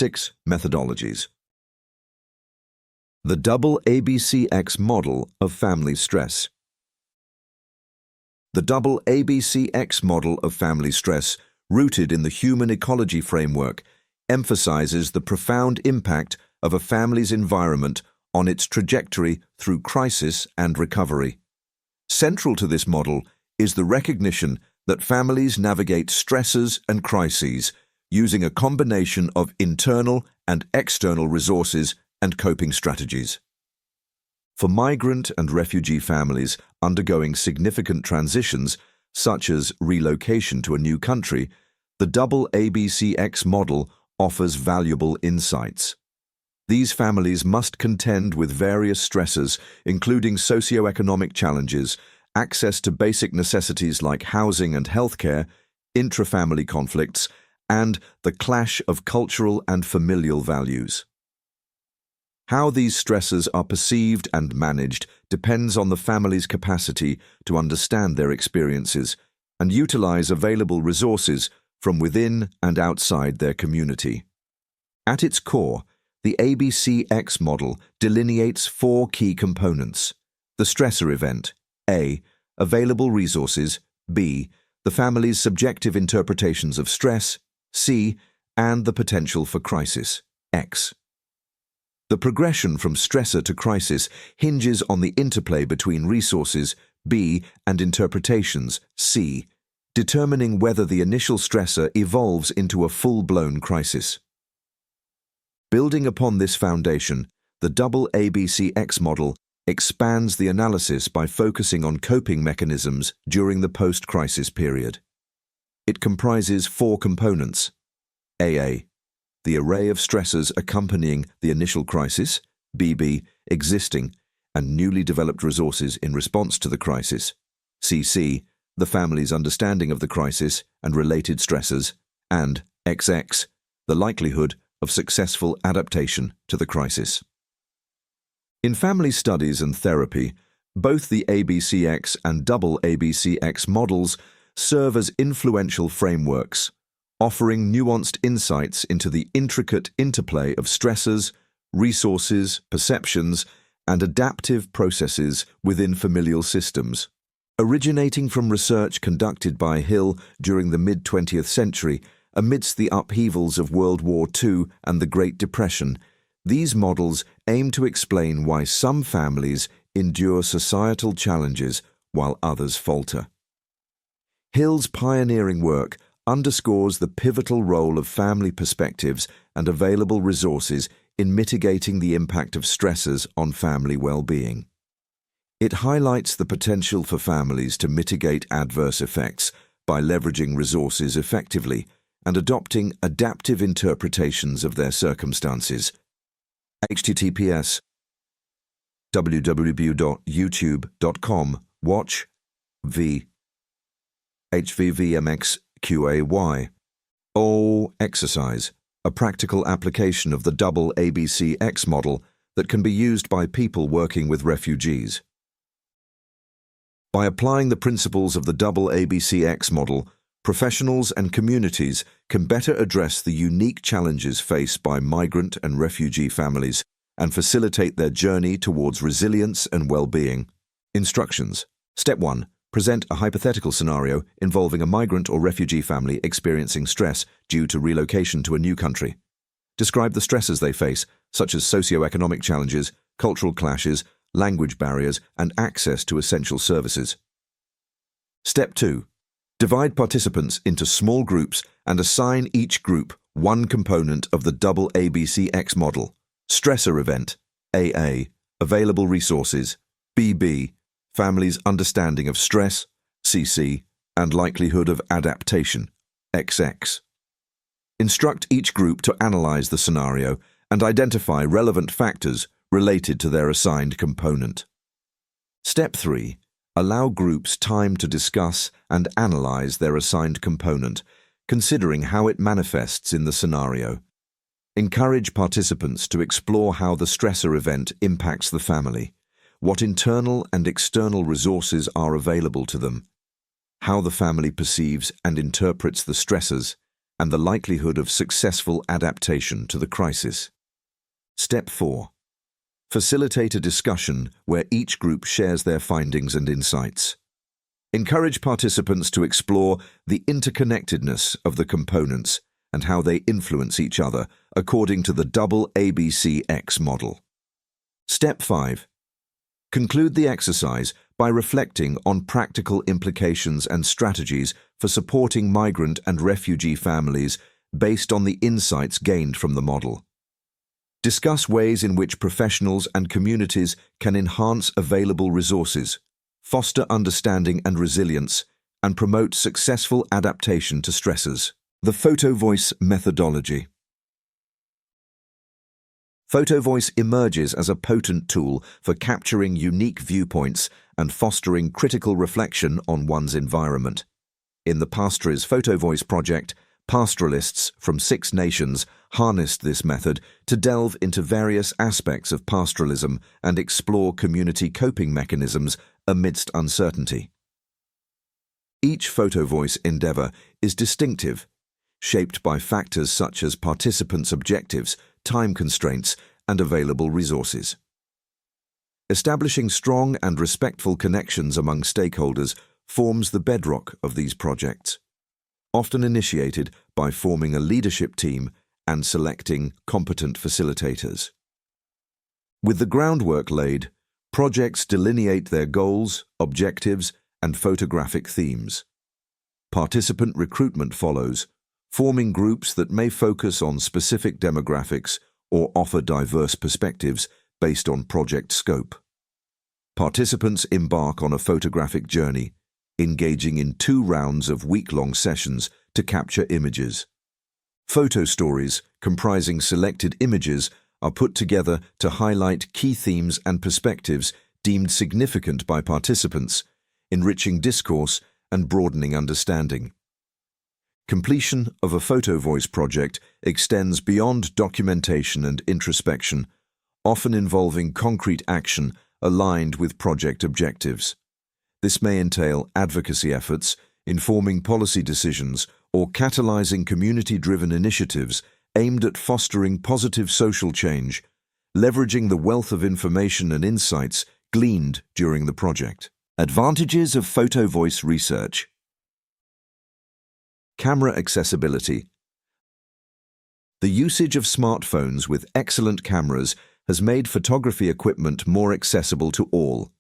6 methodologies. The double ABCX model of family stress. The double ABCX model of family stress, rooted in the human ecology framework, emphasizes the profound impact of a family's environment on its trajectory through crisis and recovery. Central to this model is the recognition that families navigate stresses and crises using a combination of internal and external resources and coping strategies. For migrant and refugee families undergoing significant transitions, such as relocation to a new country, the double ABCX model offers valuable insights. These families must contend with various stresses, including socioeconomic challenges, access to basic necessities like housing and healthcare, intrafamily conflicts, and the clash of cultural and familial values. How these stresses are perceived and managed depends on the family's capacity to understand their experiences and utilize available resources from within and outside their community. At its core, the ABCX model delineates 4 key components: the stressor event, A, available resources, B, the family's subjective interpretations of stress, C, and the potential for crisis, X. The progression from stressor to crisis hinges on the interplay between resources, B, and interpretations, C, determining whether the initial stressor evolves into a full-blown crisis. Building upon this foundation, the double ABCX model expands the analysis by focusing on coping mechanisms during the post-crisis period. It comprises 4 components: AA, the array of stressors accompanying the initial crisis; BB, existing and newly developed resources in response to the crisis; CC, the family's understanding of the crisis and related stressors; and XX, the likelihood of successful adaptation to the crisis. In family studies and therapy, both the ABCX and double ABCX models serve as influential frameworks, offering nuanced insights into the intricate interplay of stressors, resources, perceptions, and adaptive processes within familial systems. Originating from research conducted by Hill during the mid-20th century, amidst the upheavals of World War II and the Great Depression, these models aim to explain why some families endure societal challenges while others falter. Hill's pioneering work underscores the pivotal role of family perspectives and available resources in mitigating the impact of stressors on family well-being. It highlights the potential for families to mitigate adverse effects by leveraging resources effectively and adopting adaptive interpretations of their circumstances. https www.youtube.com watch v HVVMXQAY. Exercise, a practical application of the double ABCX model that can be used by people working with refugees. By applying the principles of the double ABCX model, professionals and communities can better address the unique challenges faced by migrant and refugee families and facilitate their journey towards resilience and well-being. Instructions. Step 1. Present a hypothetical scenario involving a migrant or refugee family experiencing stress due to relocation to a new country. Describe the stresses they face, such as socioeconomic challenges, cultural clashes, language barriers, and access to essential services. Step 2. Divide participants into small groups and assign each group one component of the double ABCX model: stressor event, AA, available resources, BB, family's understanding of stress, CC, and likelihood of adaptation, XX. Instruct each group to analyze the scenario and identify relevant factors related to their assigned component. Step 3. Allow groups time to discuss and analyze their assigned component, considering how it manifests in the scenario. Encourage participants to explore how the stressor event impacts the family, what internal and external resources are available to them, how the family perceives and interprets the stressors, and the likelihood of successful adaptation to the crisis. Step 4. Facilitate a discussion where each group shares their findings and insights. Encourage participants to explore the interconnectedness of the components and how they influence each other according to the double ABCX model. Step 5. Conclude the exercise by reflecting on practical implications and strategies for supporting migrant and refugee families based on the insights gained from the model. Discuss ways in which professionals and communities can enhance available resources, foster understanding and resilience, and promote successful adaptation to stressors. The Photo Voice methodology. Photo Voice emerges as a potent tool for capturing unique viewpoints and fostering critical reflection on one's environment. In the Pastres Photo Voice project, pastoralists from 6 nations harnessed this method to delve into various aspects of pastoralism and explore community coping mechanisms amidst uncertainty. Each Photo Voice endeavor is distinctive, shaped by factors such as participants' objectives, time constraints, and available resources. Establishing strong and respectful connections among stakeholders forms the bedrock of these projects, often initiated by forming a leadership team and selecting competent facilitators. With the groundwork laid, projects delineate their goals, objectives, and photographic themes. Participant recruitment follows, forming groups that may focus on specific demographics or offer diverse perspectives based on project scope. Participants embark on a photographic journey, engaging in 2 rounds of week-long sessions to capture images. Photo stories comprising selected images are put together to highlight key themes and perspectives deemed significant by participants, enriching discourse and broadening understanding. Completion of a Photo Voice project extends beyond documentation and introspection, often involving concrete action aligned with project objectives. This may entail advocacy efforts, informing policy decisions, or catalyzing community-driven initiatives aimed at fostering positive social change, leveraging the wealth of information and insights gleaned during the project. Advantages of Photo Voice research. Camera accessibility. The usage of smartphones with excellent cameras has made photography equipment more accessible to all.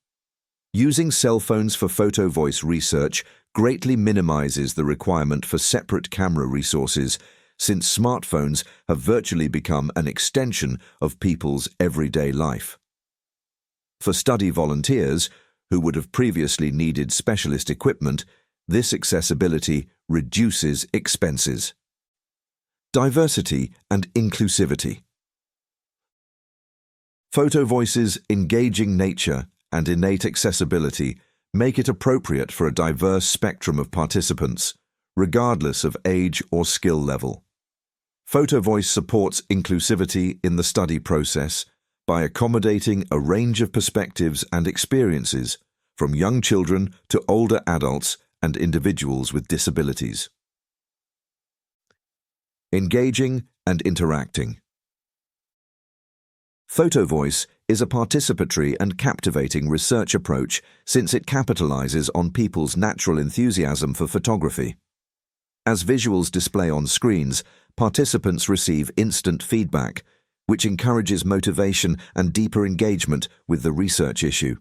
Using cell phones for Photo Voice research greatly minimizes the requirement for separate camera resources, since smartphones have virtually become an extension of people's everyday life. For study volunteers, who would have previously needed specialist equipment, this accessibility reduces expenses. Diversity and inclusivity. Photo Voice's engaging nature and innate accessibility make it appropriate for a diverse spectrum of participants, regardless of age or skill level. Photo Voice supports inclusivity in the study process by accommodating a range of perspectives and experiences, from young children to older adults and individuals with disabilities. Engaging and interacting. Photo Voice is a participatory and captivating research approach since it capitalizes on people's natural enthusiasm for photography. As visuals display on screens, participants receive instant feedback, which encourages motivation and deeper engagement with the research issue.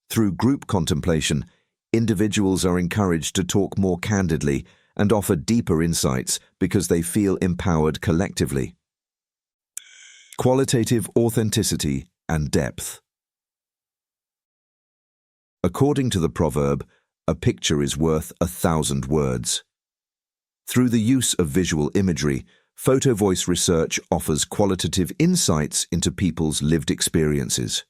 Through group contemplation, individuals are encouraged to talk more candidly and offer deeper insights because they feel empowered collectively. Qualitative authenticity and depth. According to the proverb, a picture is worth 1,000 words. Through the use of visual imagery, Photo Voice research offers qualitative insights into people's lived experiences.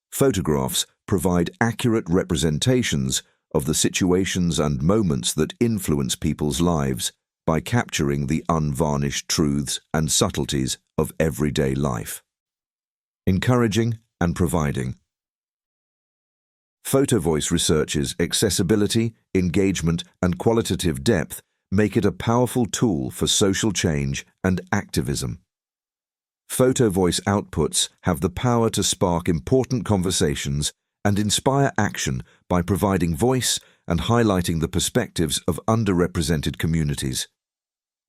Photographs provide accurate representations of the situations and moments that influence people's lives by capturing the unvarnished truths and subtleties of everyday life. Encouraging and providing. Photo Voice research's accessibility, engagement, and qualitative depth make it a powerful tool for social change and activism. Photo voice outputs have the power to spark important conversations and inspire action by providing voice and highlighting the perspectives of underrepresented communities.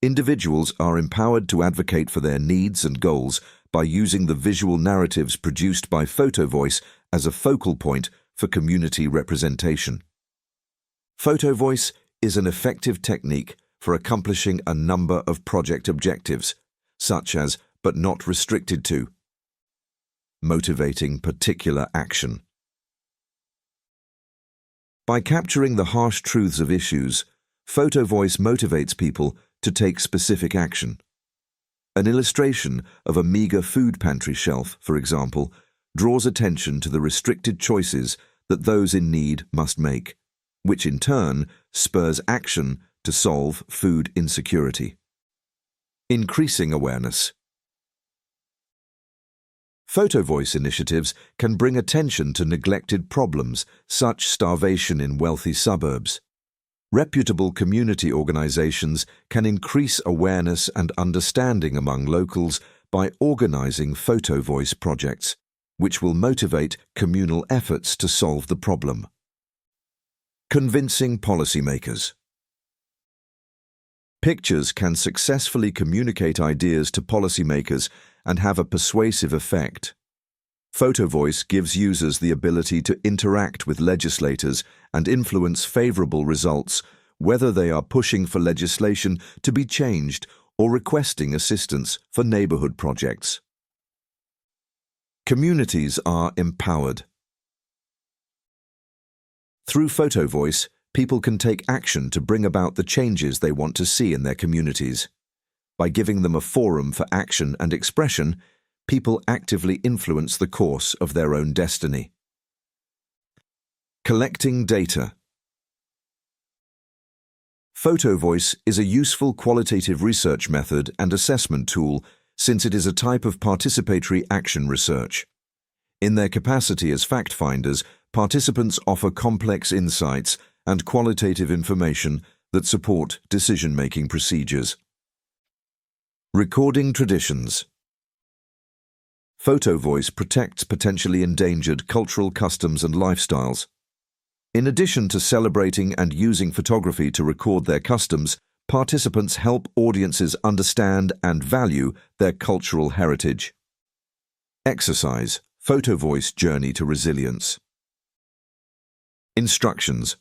Individuals are empowered to advocate for their needs and goals by using the visual narratives produced by photo voice as a focal point for community representation. Photo voice is an effective technique for accomplishing a number of project objectives, such as, but not restricted to, motivating particular action. By capturing the harsh truths of issues, photo voice motivates people to take specific action. An illustration of a meager food pantry shelf, for example, draws attention to the restricted choices that those in need must make, which in turn spurs action to solve food insecurity. Increasing awareness. Photo voice initiatives can bring attention to neglected problems, such as starvation in wealthy suburbs. Reputable community organizations can increase awareness and understanding among locals by organizing photo voice projects, which will motivate communal efforts to solve the problem. Convincing policymakers. Pictures can successfully communicate ideas to policymakers and have a persuasive effect. Photo voice gives users the ability to interact with legislators and influence favorable results, whether they are pushing for legislation to be changed or requesting assistance for neighborhood projects. Communities are empowered. Through photo voice, people can take action to bring about the changes they want to see in their communities. By giving them a forum for action and expression, people actively influence the course of their own destiny. Collecting data. Photo voice is a useful qualitative research method and assessment tool since it is a type of participatory action research. In their capacity as fact-finders, participants offer complex insights and qualitative information that support decision-making procedures. Recording traditions. Photo voice protects potentially endangered cultural customs and lifestyles. In addition to celebrating and using photography to record their customs, participants help audiences understand and value their cultural heritage. Exercise. Photo voice journey to resilience. Instructions.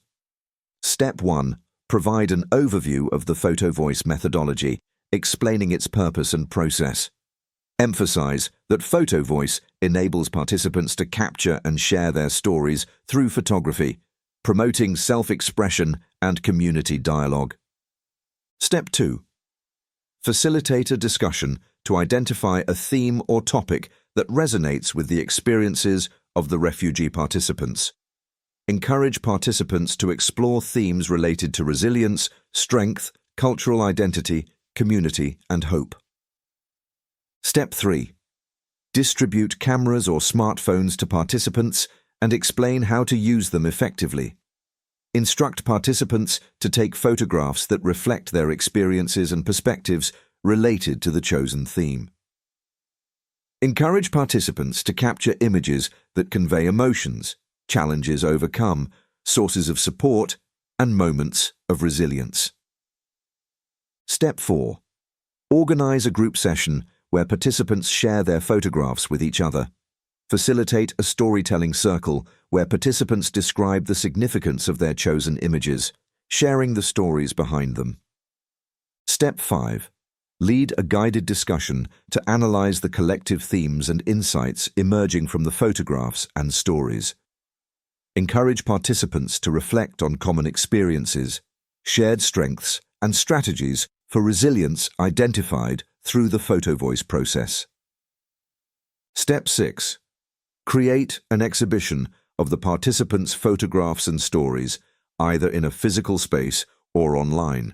Step 1. Provide an overview of the photo voice methodology, explaining its purpose and process. Emphasize that photo voice enables participants to capture and share their stories through photography, promoting self-expression and community dialogue. Step 2. Facilitate a discussion to identify a theme or topic that resonates with the experiences of the refugee participants. Encourage participants to explore themes related to resilience, strength, cultural identity, community, and hope. Step 3. Distribute cameras or smartphones to participants and explain how to use them effectively. Instruct participants to take photographs that reflect their experiences and perspectives related to the chosen theme. Encourage participants to capture images that convey emotions, challenges overcome, sources of support, and moments of resilience. Step 4. Organize a group session where participants share their photographs with each other. Facilitate a storytelling circle where participants describe the significance of their chosen images, sharing the stories behind them. Step 5. Lead a guided discussion to analyze the collective themes and insights emerging from the photographs and stories. Encourage participants to reflect on common experiences, shared strengths, and strategies for resilience identified through the photo voice process. Step 6. Create an exhibition of the participants' photographs and stories, either in a physical space or online.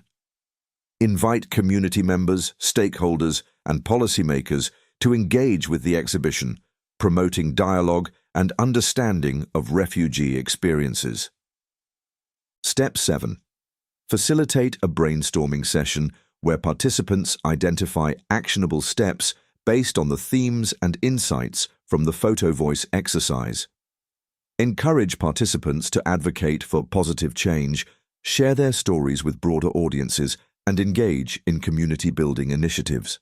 Invite community members, stakeholders, and policymakers to engage with the exhibition, promoting dialogue and understanding of refugee experiences. Step 7. Facilitate a brainstorming session where participants identify actionable steps based on the themes and insights from the photo voice exercise. Encourage participants to advocate for positive change, share their stories with broader audiences, and engage in community-building initiatives.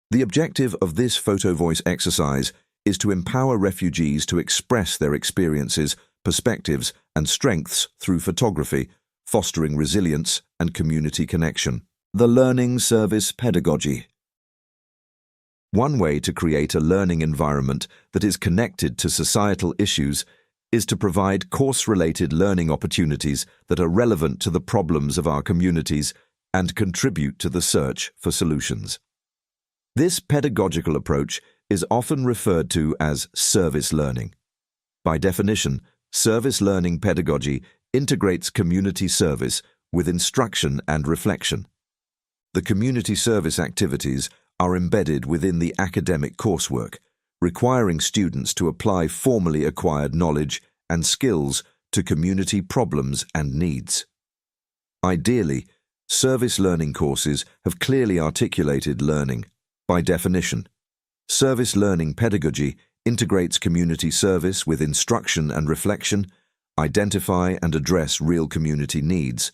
The objective of this photo voice exercise is to empower refugees to express their experiences, perspectives, and strengths through photography, fostering resilience and community connection. The learning service pedagogy. One way to create a learning environment that is connected to societal issues is to provide course-related learning opportunities that are relevant to the problems of our communities and contribute to the search for solutions. This pedagogical approach is often referred to as service learning. By definition, service learning pedagogy integrates community service with instruction and reflection. The community service activities are embedded within the academic coursework, requiring students to apply formally acquired knowledge and skills to community problems and needs. Ideally, service learning courses have clearly articulated learning. By definition, service learning pedagogy integrates community service with instruction and reflection, identify and address real community needs,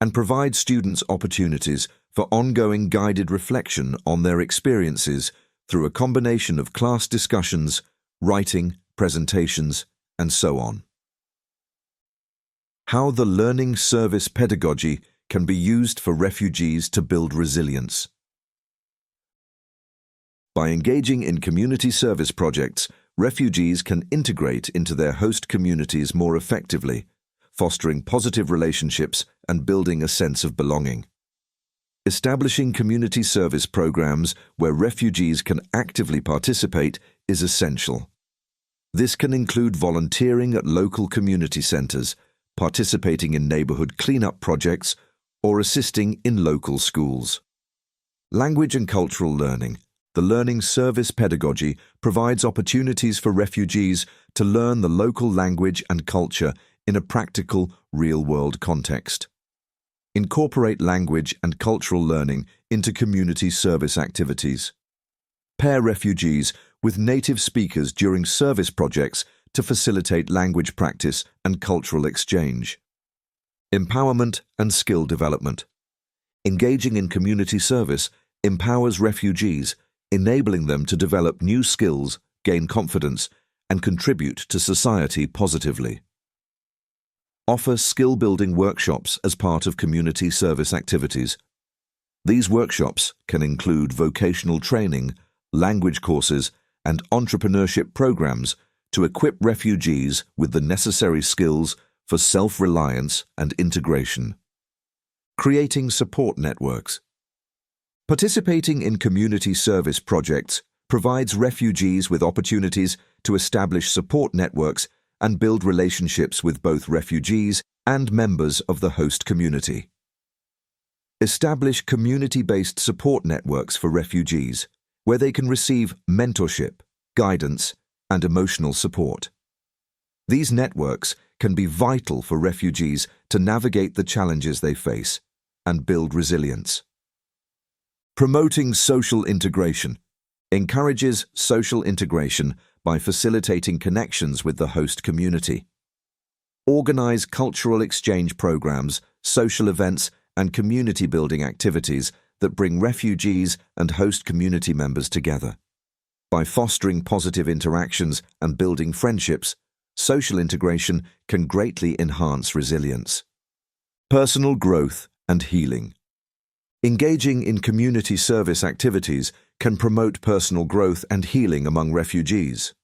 and provide students opportunities for ongoing guided reflection on their experiences through a combination of class discussions, writing, presentations, and so on. How the learning service pedagogy can be used for refugees to build resilience. By engaging in community service projects, refugees can integrate into their host communities more effectively, fostering positive relationships and building a sense of belonging. Establishing community service programs where refugees can actively participate is essential. This can include volunteering at local community centers, participating in neighborhood cleanup projects, or assisting in local schools. Language and cultural learning. The learning service pedagogy provides opportunities for refugees to learn the local language and culture in a practical, real-world context. Incorporate language and cultural learning into community service activities. Pair refugees with native speakers during service projects to facilitate language practice and cultural exchange. Empowerment and skill development. Engaging in community service empowers refugees, enabling them to develop new skills, gain confidence, and contribute to society positively. Offer skill-building workshops as part of community service activities. These workshops can include vocational training, language courses, and entrepreneurship programs to equip refugees with the necessary skills for self-reliance and integration. Creating support networks. Participating in community service projects provides refugees with opportunities to establish support networks and build relationships with both refugees and members of the host community. Establish community-based support networks for refugees, where they can receive mentorship, guidance, and emotional support. These networks can be vital for refugees to navigate the challenges they face and build resilience. Promoting social integration. Encourages social integration by facilitating connections with the host community. Organize cultural exchange programs, social events, and community-building activities that bring refugees and host community members together. By fostering positive interactions and building friendships, social integration can greatly enhance resilience. Personal growth and healing. Engaging in community service activities can promote personal growth and healing among refugees.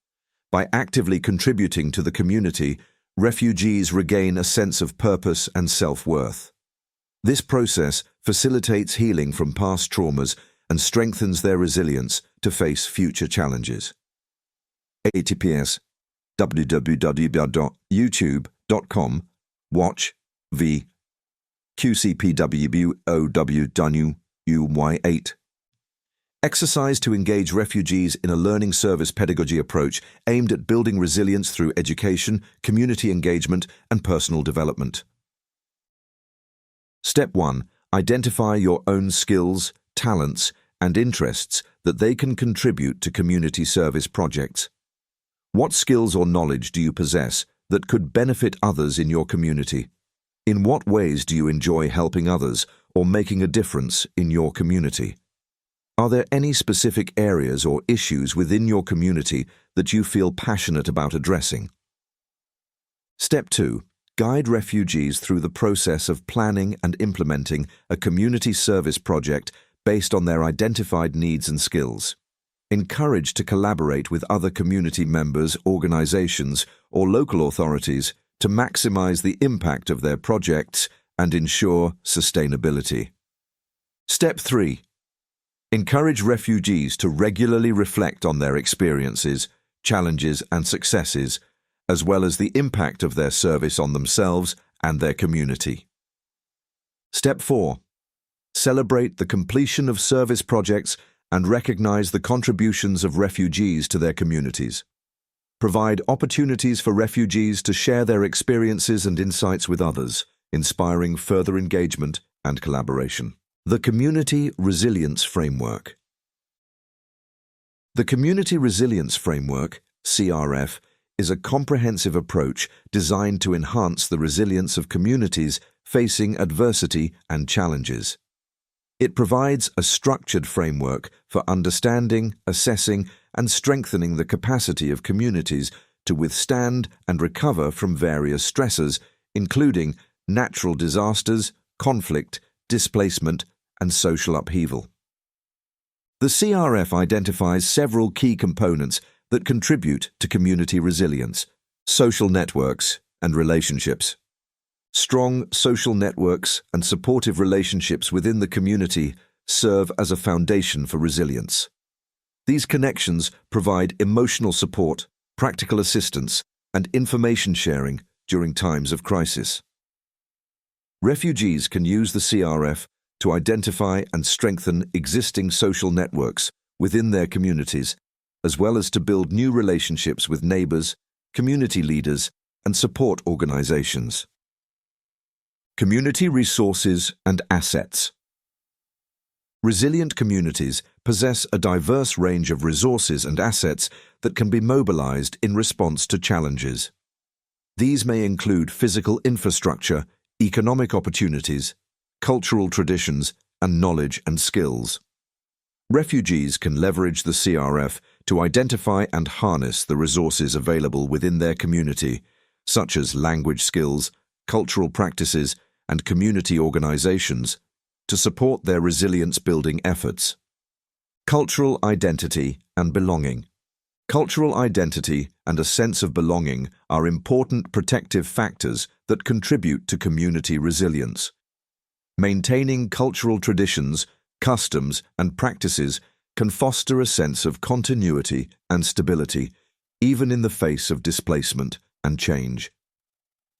By actively contributing to the community, refugees regain a sense of purpose and self-worth. This process facilitates healing from past traumas and strengthens their resilience to face future challenges. https www.youtube.com watch v QCPWOW8. Exercise to engage refugees in a learning service pedagogy approach aimed at building resilience through education, community engagement, and personal development. Step 1. Identify your own skills, talents, and interests that they can contribute to community service projects. What skills or knowledge do you possess that could benefit others in your community? In what ways do you enjoy helping others or making a difference in your community? Are there any specific areas or issues within your community that you feel passionate about addressing? Step 2. Guide refugees through the process of planning and implementing a community service project based on their identified needs and skills. Encourage to collaborate with other community members, organizations, or local authorities to maximize the impact of their projects and ensure sustainability. Step 3. Encourage refugees to regularly reflect on their experiences, challenges, and successes, as well as the impact of their service on themselves and their community. Step 4. Celebrate the completion of service projects and recognize the contributions of refugees to their communities. Provide opportunities for refugees to share their experiences and insights with others, inspiring further engagement and collaboration. The Community Resilience Framework. The Community Resilience Framework, CRF, is a comprehensive approach designed to enhance the resilience of communities facing adversity and challenges. It provides a structured framework for understanding, assessing, and strengthening the capacity of communities to withstand and recover from various stressors, including natural disasters, conflict, displacement, and social upheaval. The CRF identifies several key components that contribute to community resilience: social networks and relationships. Strong social networks and supportive relationships within the community serve as a foundation for resilience. These connections provide emotional support, practical assistance, and information sharing during times of crisis. Refugees can use the CRF to identify and strengthen existing social networks within their communities, as well as to build new relationships with neighbors, community leaders, and support organizations. Community resources and assets. Resilient communities possess a diverse range of resources and assets that can be mobilized in response to challenges. These may include physical infrastructure, economic opportunities, cultural traditions, and knowledge and skills. Refugees can leverage the CRF to identify and harness the resources available within their community, such as language skills, cultural practices, and community organizations, to support their resilience-building efforts. Cultural identity and belonging. Cultural identity and a sense of belonging are important protective factors that contribute to community resilience. Maintaining cultural traditions, customs, and practices can foster a sense of continuity and stability, even in the face of displacement and change.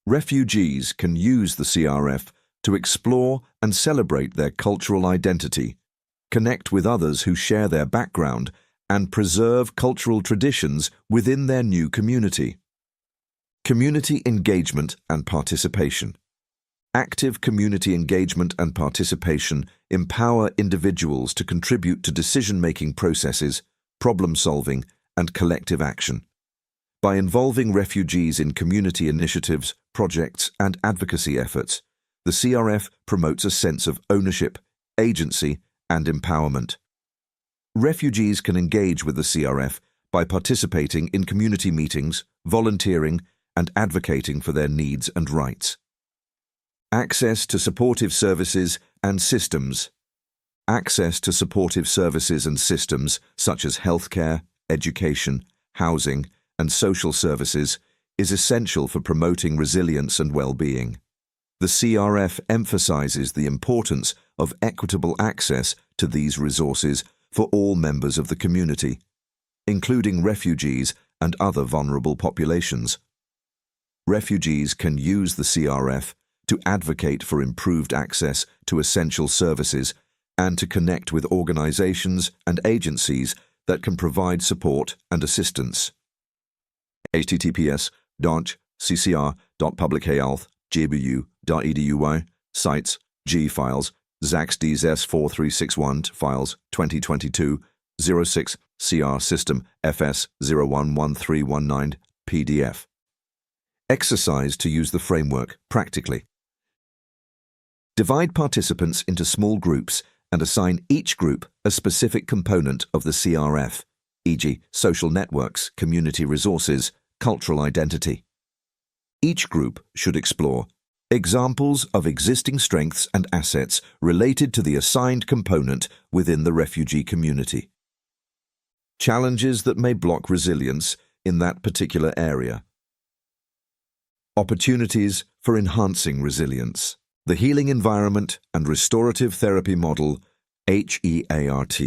Refugees can use the CRF to explore and celebrate their cultural identity, connect with others who share their background, and preserve cultural traditions within their new community. Community engagement and participation. Active community engagement and participation empower individuals to contribute to decision-making processes, problem-solving, and collective action. By involving refugees in community initiatives, projects, and advocacy efforts, the CRF promotes a sense of ownership, agency, and empowerment. Refugees can engage with the CRF by participating in community meetings, volunteering, and advocating for their needs and rights. Access to supportive services and systems. Access to supportive services and systems such as healthcare, education, housing, and social services is essential for promoting resilience and well-being. The CRF emphasizes the importance of equitable access to these resources for all members of the community, including refugees and other vulnerable populations. Refugees can use the CRF to advocate for improved access to essential services and to connect with organizations and agencies that can provide support and assistance. https://ccr.publichealth.gbu.edu sites G files, ZaxDs S4361 files 2022-06 CR System FS 011319 PDF. Exercise to use the framework practically. Divide participants into small groups and assign each group a specific component of the CRF, e.g., social networks, community resources, cultural identity. Each group should explore examples of existing strengths and assets related to the assigned component within the refugee community. Challenges that may block resilience in that particular area. Opportunities for enhancing resilience. The Healing Environment and Restorative Therapy Model, HEART.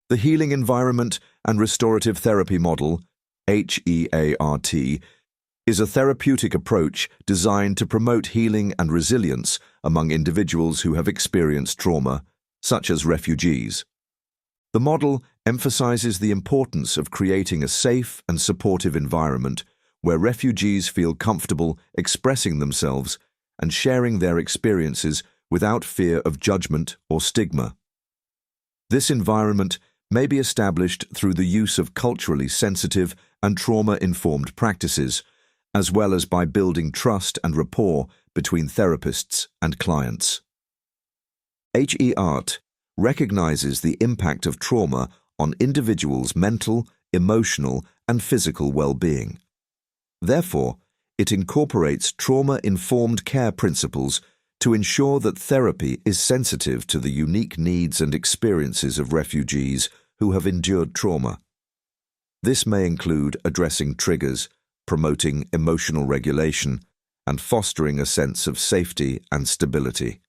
The Healing Environment and Restorative Therapy Model, HEART, is a therapeutic approach designed to promote healing and resilience among individuals who have experienced trauma, such as refugees. The model emphasizes the importance of creating a safe and supportive environment where refugees feel comfortable expressing themselves and sharing their experiences without fear of judgment or stigma. This environment may be established through the use of culturally sensitive and trauma-informed practices, as well as by building trust and rapport between therapists and clients. HEART recognizes the impact of trauma on individuals' mental, emotional, and physical well-being. Therefore, it incorporates trauma-informed care principles to ensure that therapy is sensitive to the unique needs and experiences of refugees who have endured trauma. This may include addressing triggers, promoting emotional regulation, and fostering a sense of safety and stability.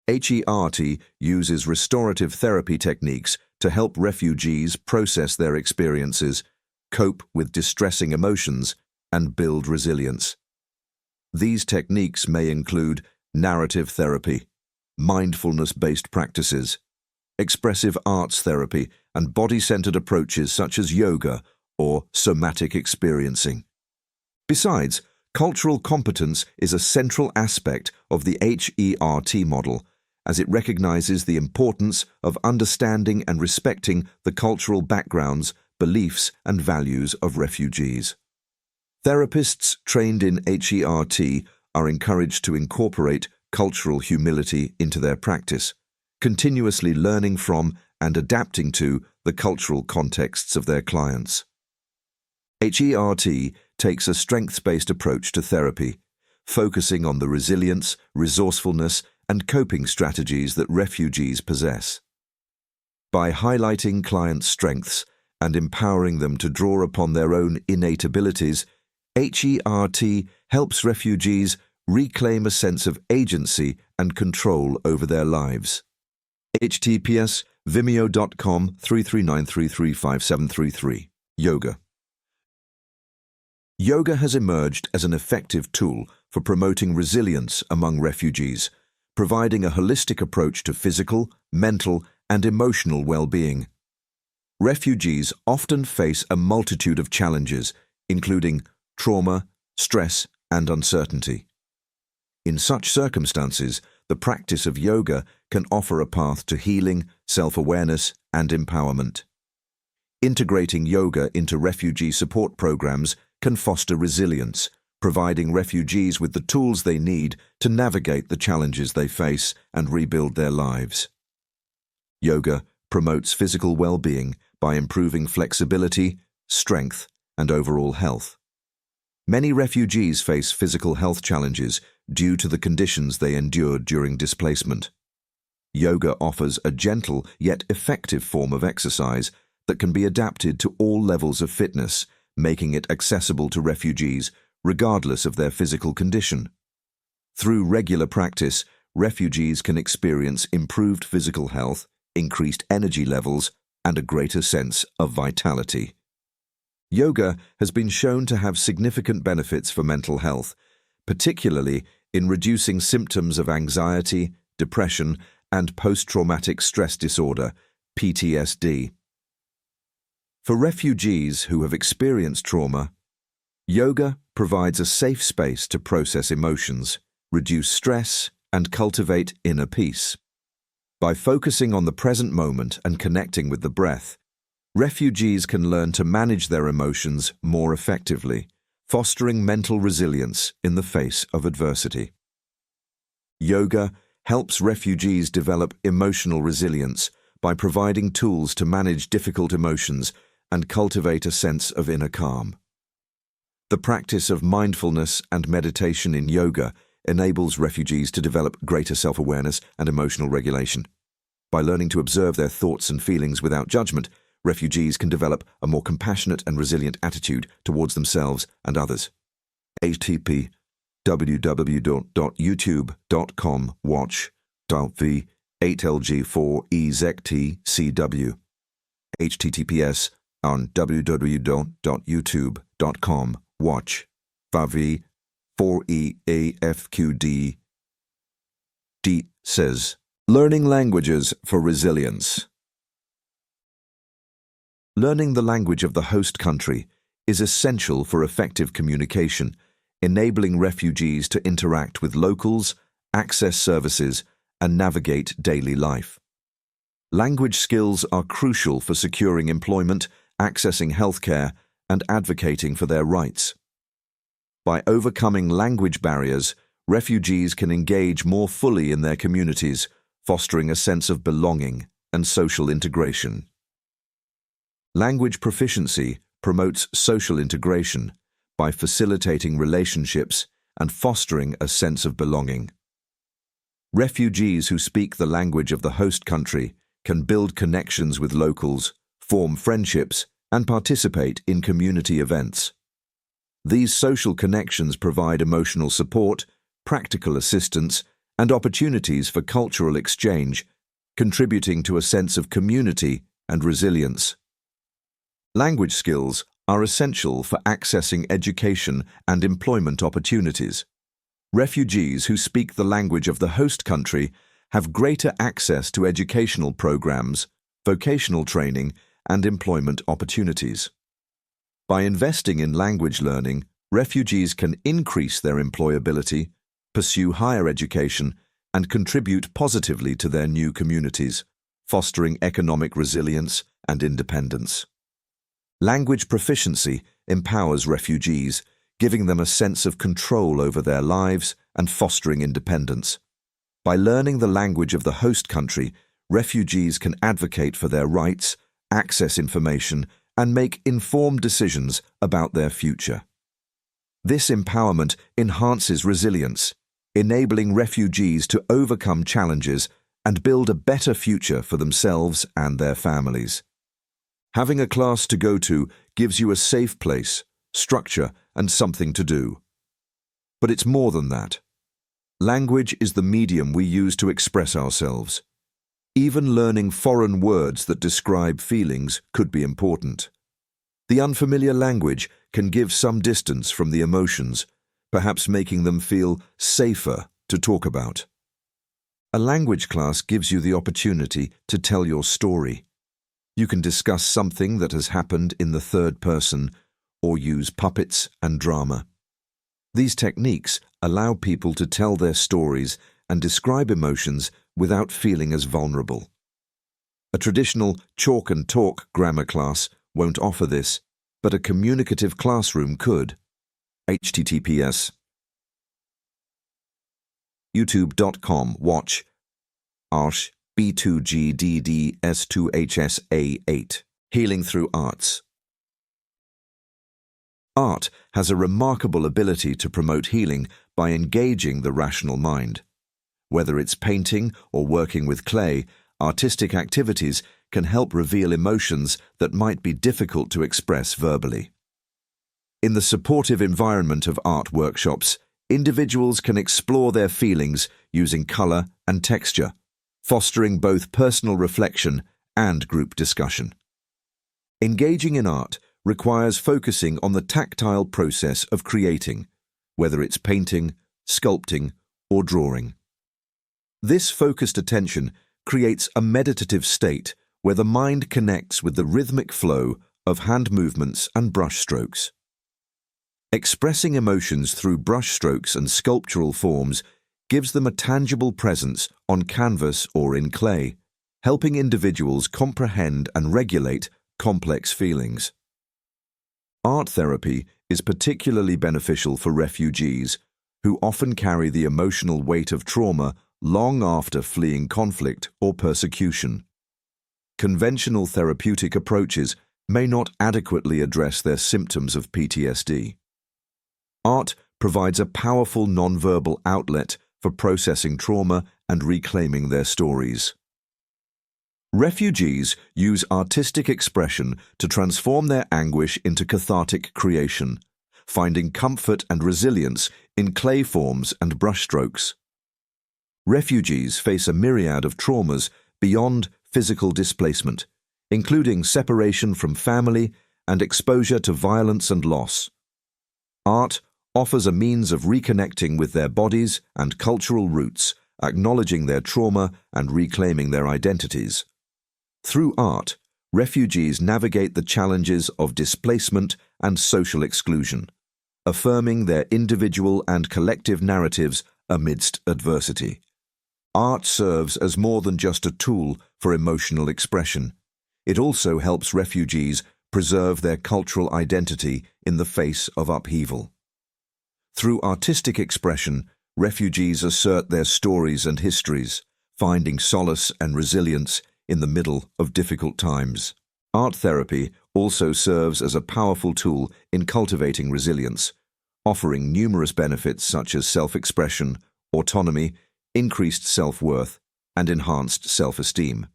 HEART uses restorative therapy techniques to help refugees process their experiences, cope with distressing emotions, and build resilience. These techniques may include narrative therapy, mindfulness-based practices, expressive arts therapy, and body-centered approaches such as yoga or somatic experiencing. Besides, cultural competence is a central aspect of the HEART model, as it recognizes the importance of understanding and respecting the cultural backgrounds, beliefs, and values of refugees. Therapists trained in HEART are encouraged to incorporate cultural humility into their practice, continuously learning from and adapting to the cultural contexts of their clients. HEART takes a strengths-based approach to therapy, focusing on the resilience, resourcefulness, and coping strategies that refugees possess. By highlighting clients' strengths and empowering them to draw upon their own innate abilities, HEART helps refugees reclaim a sense of agency and control over their lives. https vimeo.com/339335733 Yoga. Yoga has emerged as an effective tool for promoting resilience among refugees, providing a holistic approach to physical, mental, and emotional well-being. Refugees often face a multitude of challenges, including trauma, stress, and uncertainty. In such circumstances, the practice of yoga can offer a path to healing, self-awareness, and empowerment. Integrating yoga into refugee support programs can foster resilience, providing refugees with the tools they need to navigate the challenges they face and rebuild their lives. Yoga promotes physical well-being by improving flexibility, strength, and overall health. Many refugees face physical health challenges due to the conditions they endured during displacement. Yoga offers a gentle yet effective form of exercise that can be adapted to all levels of fitness, making it accessible to refugees regardless of their physical condition. Through regular practice, refugees can experience improved physical health, increased energy levels, and a greater sense of vitality. Yoga has been shown to have significant benefits for mental health, particularly in reducing symptoms of anxiety, depression, and post-traumatic stress disorder, PTSD. For refugees who have experienced trauma, yoga provides a safe space to process emotions, reduce stress, and cultivate inner peace. By focusing on the present moment and connecting with the breath, refugees can learn to manage their emotions more effectively, fostering mental resilience in the face of adversity. Yoga helps refugees develop emotional resilience by providing tools to manage difficult emotions and cultivate a sense of inner calm. The practice of mindfulness and meditation in yoga enables refugees to develop greater self-awareness and emotional regulation. By learning to observe their thoughts and feelings without judgment, refugees can develop a more compassionate and resilient attitude towards themselves and others. http www.youtube.com/v8lg4eztcw https on www.youtube.com/v4eafqd says Learning languages for resilience. Learning the language of the host country is essential for effective communication, enabling refugees to interact with locals, access services, and navigate daily life. Language skills are crucial for securing employment, accessing healthcare, and advocating for their rights. By overcoming language barriers, refugees can engage more fully in their communities, fostering a sense of belonging and social integration. Language proficiency promotes social integration by facilitating relationships and fostering a sense of belonging. Refugees who speak the language of the host country can build connections with locals, form friendships, and participate in community events. These social connections provide emotional support, practical assistance, and opportunities for cultural exchange, contributing to a sense of community and resilience. Language skills are essential for accessing education and employment opportunities. Refugees who speak the language of the host country have greater access to educational programs, vocational training, and employment opportunities. By investing in language learning, refugees can increase their employability, pursue higher education, and contribute positively to their new communities, fostering economic resilience and independence. Language proficiency empowers refugees, giving them a sense of control over their lives and fostering independence. By learning the language of the host country, refugees can advocate for their rights, access information, and make informed decisions about their future. This empowerment enhances resilience, enabling refugees to overcome challenges and build a better future for themselves and their families. Having a class to go to gives you a safe place, structure, and something to do. But it's more than that. Language is the medium we use to express ourselves. Even learning foreign words that describe feelings could be important. The unfamiliar language can give some distance from the emotions, perhaps making them feel safer to talk about. A language class gives you the opportunity to tell your story. You can discuss something that has happened in the third person or use puppets and drama. These techniques allow people to tell their stories and describe emotions without feeling as vulnerable. A traditional chalk and talk grammar class won't offer this, but a communicative classroom could. https youtube.com/watch B2GDDS2HSA8 Healing Through Arts. Art has a remarkable ability to promote healing by engaging the rational mind. Whether it's painting or working with clay, artistic activities can help reveal emotions that might be difficult to express verbally. In the supportive environment of art workshops, individuals can explore their feelings using color and texture, fostering both personal reflection and group discussion. Engaging in art requires focusing on the tactile process of creating, whether it's painting, sculpting, or drawing. This focused attention creates a meditative state where the mind connects with the rhythmic flow of hand movements and brush strokes. Expressing emotions through brush strokes and sculptural forms gives them a tangible presence on canvas or in clay, helping individuals comprehend and regulate complex feelings. Art therapy is particularly beneficial for refugees who often carry the emotional weight of trauma long after fleeing conflict or persecution. Conventional therapeutic approaches may not adequately address their symptoms of PTSD. Art provides a powerful nonverbal outlet for processing trauma and reclaiming their stories. Refugees use artistic expression to transform their anguish into cathartic creation, finding comfort and resilience in clay forms and brushstrokes. Refugees face a myriad of traumas beyond physical displacement, including separation from family and exposure to violence and loss. Art offers a means of reconnecting with their bodies and cultural roots, acknowledging their trauma and reclaiming their identities. Through art, refugees navigate the challenges of displacement and social exclusion, affirming their individual and collective narratives amidst adversity. Art serves as more than just a tool for emotional expression. It also helps refugees preserve their cultural identity in the face of upheaval. Through artistic expression, refugees assert their stories and histories, finding solace and resilience in the middle of difficult times. Art therapy also serves as a powerful tool in cultivating resilience, offering numerous benefits such as self-expression, autonomy, increased self-worth, and enhanced self-esteem.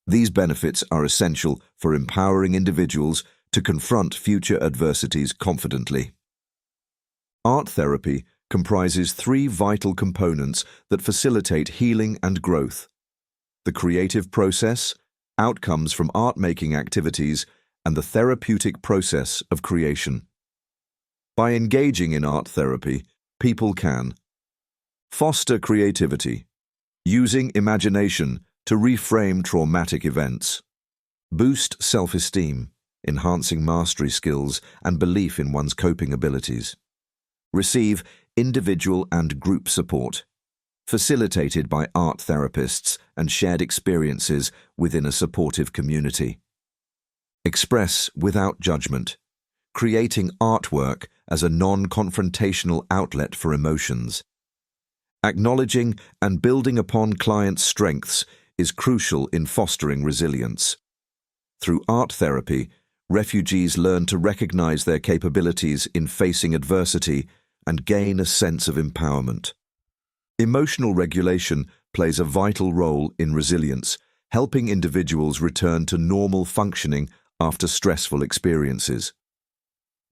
These benefits are essential for empowering individuals to confront future adversities confidently. Art therapy comprises three vital components that facilitate healing and growth: the creative process, outcomes from art-making activities, and the therapeutic process of creation. By engaging in art therapy, people can foster creativity, using imagination to reframe traumatic events, boost self-esteem, enhancing mastery skills and belief in one's coping abilities, receive individual and group support, facilitated by art therapists and shared experiences within a supportive community. Express without judgment, creating artwork as a non-confrontational outlet for emotions. Acknowledging and building upon clients' strengths is crucial in fostering resilience. Through art therapy, refugees learn to recognize their capabilities in facing adversity and gain a sense of empowerment. Emotional regulation plays a vital role in resilience, helping individuals return to normal functioning after stressful experiences.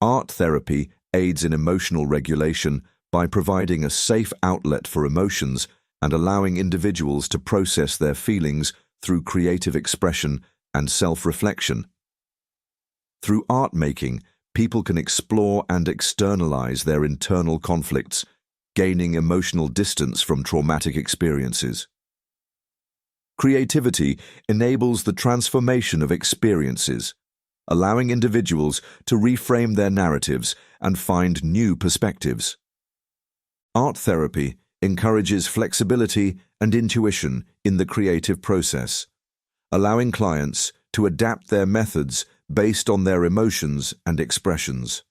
Art therapy aids in emotional regulation by providing a safe outlet for emotions and allowing individuals to process their feelings through creative expression and self-reflection. Through art making, people can explore and externalize their internal conflicts, gaining emotional distance from traumatic experiences. Creativity enables the transformation of experiences, allowing individuals to reframe their narratives and find new perspectives. Art therapy encourages flexibility and intuition in the creative process, allowing clients to adapt their methods based on their emotions and expressions.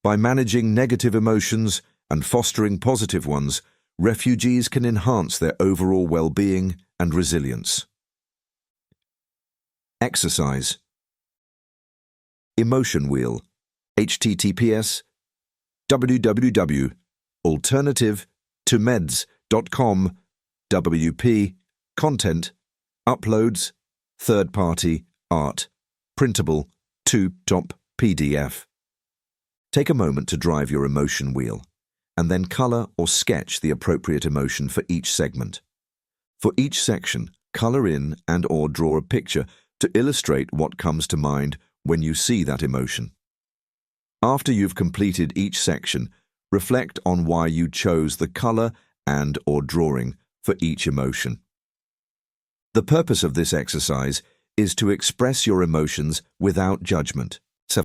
By managing negative emotions and fostering positive ones, refugees can enhance their overall well-being and resilience. Exercise. Emotion Wheel. https://www.alternativetomeds.com WP Content Uploads Third Party Art Printable 2-top PDF. Take a moment to drive your emotion wheel and then color or sketch the appropriate emotion for each segment. For each section, color in and/or draw a picture to illustrate what comes to mind when you see that emotion. After you've completed each section, reflect on why you chose the color and/or drawing for each emotion. The purpose of this exercise is to express your emotions without judgment.